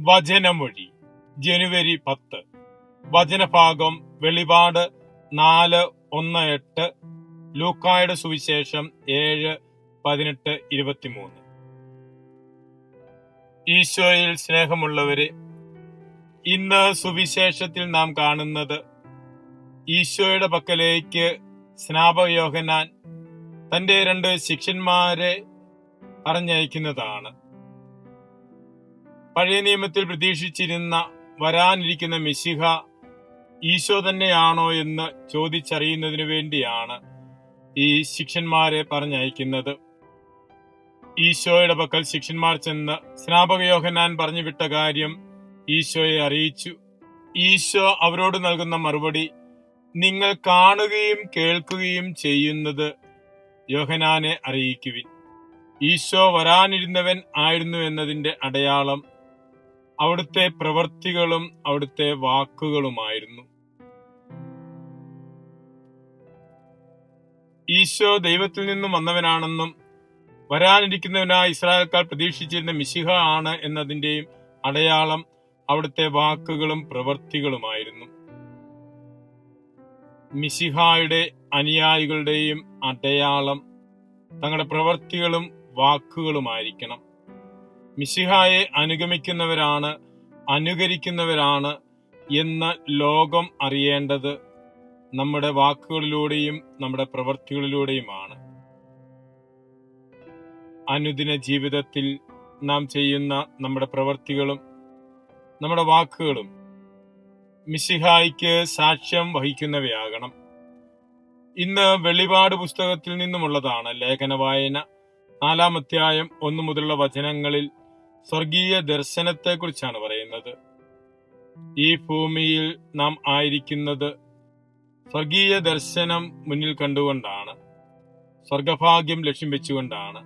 വചനമൊഴി ജനുവരി 10. വചനഭാഗം വെളിപാട് 4:1-8, ലൂക്കായുടെ സുവിശേഷം 7:18-23. ഈശോയിൽ സ്നേഹമുള്ളവരെ, ഇന്ന് സുവിശേഷത്തിൽ നാം കാണുന്നത് ഈശോയുടെ പക്കലേക്ക് സ്നാപക യോഹന്നാൻ തന്റെ 2 ശിഷ്യന്മാരെ പറഞ്ഞയക്കുന്നതാണ്. പഴയ നിയമത്തിൽ പ്രതീക്ഷിച്ചിരുന്ന വരാനിരിക്കുന്ന മിശിഹ ഈശോ തന്നെയാണോ എന്ന് ചോദിച്ചറിയുന്നതിനു വേണ്ടിയാണ് ഈ ശിഷ്യന്മാരെ പറഞ്ഞയക്കുന്നത്. ഈശോയുടെ പക്കൽ ശിഷ്യന്മാർ ചെന്ന് സ്നാപക യോഹന്നാൻ പറഞ്ഞു വിട്ട കാര്യം ഈശോയെ അറിയിച്ചു. ഈശോ അവരോട് നൽകുന്ന മറുപടി, നിങ്ങൾ കാണുകയും കേൾക്കുകയും ചെയ്യുന്നത് യോഹന്നാനെ അറിയിക്കുവിൻ. ഈശോ വരാനിരുന്നവൻ ആയിരുന്നു എന്നതിന്റെ അടയാളം അവിടുത്തെ പ്രവൃത്തികളും അവിടുത്തെ വാക്കുകളുമായിരുന്നു. ഈശോ ദൈവത്തിൽ നിന്നും വന്നവനാണെന്നും വരാനിരിക്കുന്നവനായ ഇസ്രായേൽക്കാർ പ്രതീക്ഷിച്ചിരുന്ന മിശിഹ ആണ് എന്നതിന്റെയും അടയാളം അവിടുത്തെ വാക്കുകളും പ്രവൃത്തികളുമായിരുന്നു. മിശിഹായുടെ അനുയായികളുടെയും അടയാളം തങ്ങളുടെ പ്രവൃത്തികളും വാക്കുകളുമായിരിക്കണം. മിശിഹായെ അനുകരിക്കുന്നവരാണ് എന്ന് ലോകം അറിയേണ്ടത് നമ്മുടെ വാക്കുകളിലൂടെയും നമ്മുടെ പ്രവൃത്തികളിലൂടെയുമാണ്. അനുദിന ജീവിതത്തിൽ നാം ചെയ്യുന്ന നമ്മുടെ പ്രവൃത്തികളും നമ്മുടെ വാക്കുകളും മിശിഹായ്ക്ക് സാക്ഷ്യം വഹിക്കുന്നവയാകണം. ഇന്ന് വെളിപാട് പുസ്തകത്തിൽ നിന്നുമുള്ളതാണ് ലേഖന വായന. 4-ാം അധ്യായം 1 മുതലുള്ള വചനങ്ങളിൽ സ്വർഗീയ ദർശനത്തെക്കുറിച്ചാണ് പറയുന്നത്. ഈ ഭൂമിയിൽ നാം ആയിരിക്കുന്നത് സ്വർഗീയ ദർശനം മുന്നിൽ കണ്ടുകൊണ്ടാണ്, സ്വർഗഭാഗ്യം ലക്ഷ്യം വെച്ചുകൊണ്ടാണ്.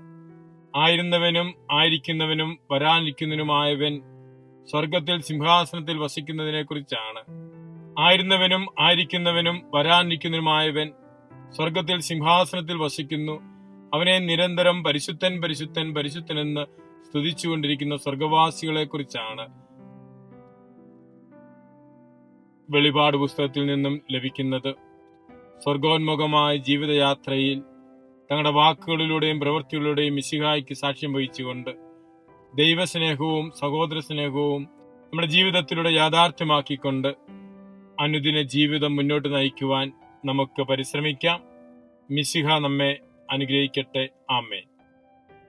ആയിരുന്നവനും ആയിരിക്കുന്നവനും വരാനിരിക്കുന്നവനുമായവൻ സ്വർഗത്തിൽ സിംഹാസനത്തിൽ വസിക്കുന്നതിനെ കുറിച്ചാണ്. ആയിരുന്നവനും ആയിരിക്കുന്നവനും വരാനിരിക്കുന്നവനുമായവൻ സ്വർഗത്തിൽ സിംഹാസനത്തിൽ വസിക്കുന്നു. അവനെ നിരന്തരം പരിശുദ്ധൻ പരിശുദ്ധൻ പരിശുദ്ധൻ എന്ന് സ്തുതിച്ചുകൊണ്ടിരിക്കുന്ന സ്വർഗവാസികളെ കുറിച്ചാണ് വെളിപാട് പുസ്തകത്തിൽ നിന്നും ലഭിക്കുന്നത്. സ്വർഗോന്മുഖമായ ജീവിതയാത്രയിൽ തങ്ങളുടെ വാക്കുകളിലൂടെയും പ്രവൃത്തികളിലൂടെയും മിശിഹായ്ക്ക് സാക്ഷ്യം വഹിച്ചുകൊണ്ട് ദൈവസ്നേഹവും സഹോദര സ്നേഹവും നമ്മുടെ ജീവിതത്തിലൂടെ യാഥാർത്ഥ്യമാക്കിക്കൊണ്ട് അനുദിന ജീവിതം മുന്നോട്ട് നയിക്കുവാൻ നമുക്ക് പരിശ്രമിക്കാം. മിശിഹ നമ്മെ അനുഗ്രഹിക്കട്ടെ. ആമേൻ.